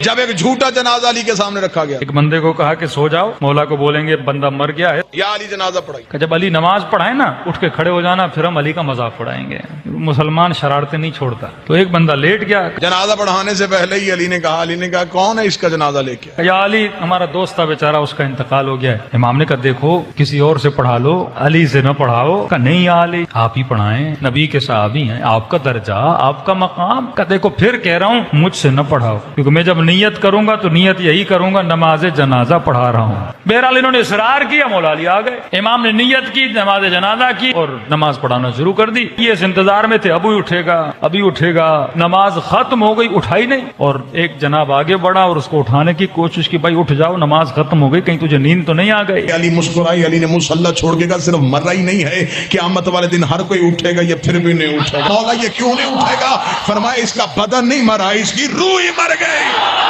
जब एक झूठा जनाजा अली के सामने रखा गया, एक बंदे को कहा कि सो जाओ, मौला को बोलेंगे बंदा मर गया है, या अली जनाजा पढ़ाई। कि जब अली नमाज पढ़ाए ना उठ के खड़े हो जाना, फिर हम अली का मजाक उड़ाएंगे। मुसलमान शरारतें नहीं छोड़ता। तो एक बंदा लेट गया, जनाजा पढ़ाने से पहले ही अली ने कहा कौन है इसका जनाजा लेके आया? या अली हमारा दोस्त था बेचारा, उसका इंतकाल हो गया है। इमाम ने कहा देखो किसी और से पढ़ा लो, अली से न पढ़ाओ। कहा नहीं या अली आप ही पढ़ाएं, नबी के सहाबी हैं, आपका दर्जा आपका मकाम। का देखो फिर कह रहा हूँ मुझसे न पढ़ाओ, क्योंकि मैं जब नियत करूंगा तो नियत यही करूंगा नमाज जनाजा पढ़ा रहा हूँ। बहरहाल इन्होंने इसरार किया, मौला अली आ गए। इमाम ने नियत की, नमाज जनाजा की और नमाज पढ़ाना शुरू कर दी। ये इस इंतजार में थे अभी उठेगा अभी उठेगा। नमाज खत्म हो गई, उठाई नहीं। और एक जनाब आगे बढ़ा और उसको उठाने की कोशिश की, भाई उठ जाओ नमाज खत्म हो गई, कहीं तुझे नींद तो नहीं आ गई। अली मुस्कुराई, अली ने मुसल्ला छोड़ के कहा सिर्फ मर ही नहीं है, क़यामत वाले दिन हर कोई उठेगा, ये फिर भी नहीं उठेगा। मौला ये क्यों नहीं उठेगा? फरमाया इसका बदन नहीं मरा, इसकी रूह ही मर गई।